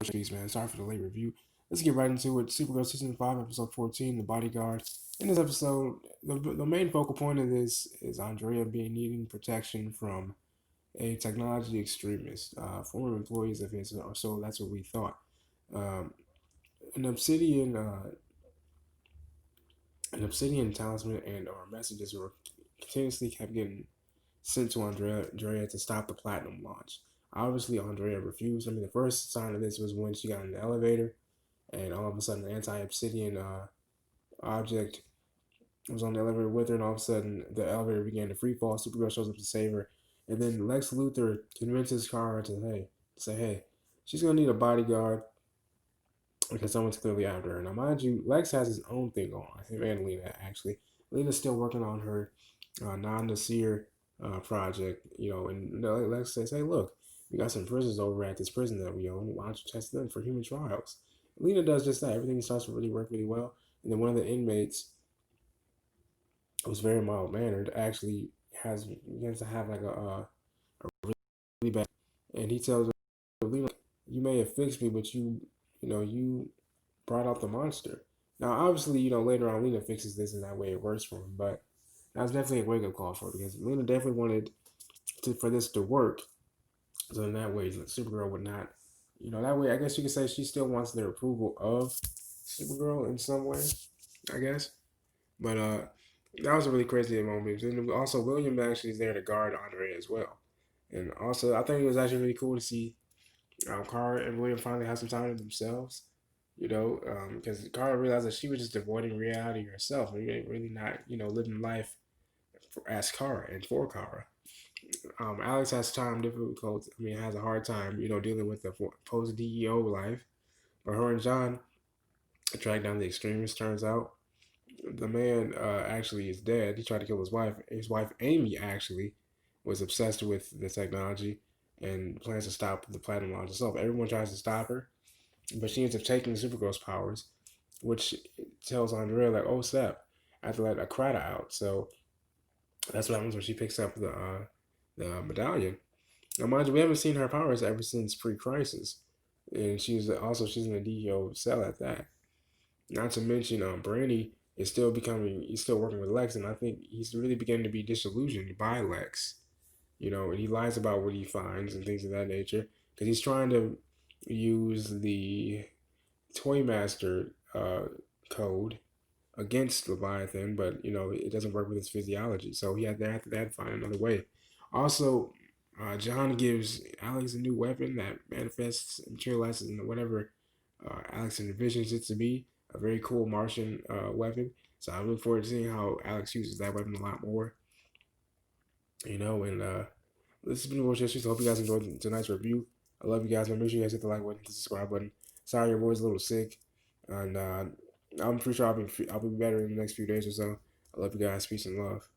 Shafferspeeks, man. Sorry for the late review. Let's get right into it. Supergirl Season 5, Episode 14, The Bodyguard. In this episode, the main focal point of this is Andrea needing protection from a technology extremist, former employees of his, or so that's what we thought. Um, an obsidian, uh, an obsidian talisman and or messages were continuously kept getting sent to Andrea to stop the platinum launch. Obviously, Andrea refused. I mean, the first sign of this was when she got in the elevator, and all of a sudden, an anti-obsidian object was on the elevator with her, and all of a sudden, the elevator began to free fall. Supergirl shows up to save her, and then Lex Luthor convinces Kara to say, hey, she's gonna need a bodyguard because someone's clearly after her. Now, mind you, Lex has his own thing going on. Him and Lena, actually. Lena's still working on her Non Nocere project, and Lex says, hey, look, we got some prisoners over at this prison that we own. Why don't you test them for human trials? Lena does just that. Everything starts to really work really well. And then one of the inmates, who's very mild mannered, actually begins to have like a really bad, and he tells her, Lena, you may have fixed me, but you brought out the monster. Now, obviously, later on, Lena fixes this, and that way it works for him. But that was definitely a wake up call for her because Lena definitely wanted for this to work. So in that way, Supergirl would not, that way, I guess you could say she still wants their approval of Supergirl in some way, I guess. But that was a really crazy moment. And also, William actually is there to guard Andrea as well. And also, I think it was actually really cool to see Kara and William finally have some time to themselves. Because Kara realized that she was just avoiding reality herself, and really not, living life as Kara and for Kara. Alex has difficult. I mean, has a hard time, dealing with the post DEO life. But her and John track down the extremist. Turns out the man actually is dead. He tried to kill his wife. His wife Amy actually was obsessed with the technology and plans to stop the platinum launch itself. Everyone tries to stop her, but she ends up taking Supergirl's powers, which tells Andrea like, "Oh, snap! I have to let Akrata out." So that's what happens when she picks up the medallion. Now, mind you, we haven't seen her powers ever since pre-crisis, and she's in a DEO cell at that. Not to mention, Brandy is he's still working with Lex, and I think he's really beginning to be disillusioned by Lex. And he lies about what he finds and things of that nature because he's trying to use the Toymaster code against Leviathan, but it doesn't work with his physiology, so they had to find another way. Also, John gives Alex a new weapon that manifests, materializes into whatever Alex envisions it to be. A very cool Martian weapon. So I look forward to seeing how Alex uses that weapon a lot more. And this has been Watch History. So I hope you guys enjoyed tonight's review. I love you guys, man. Make sure you guys hit the like button, the subscribe button. Sorry, your boy's a little sick, and I'm pretty sure I'll be better in the next few days or so. I love you guys. Peace and love.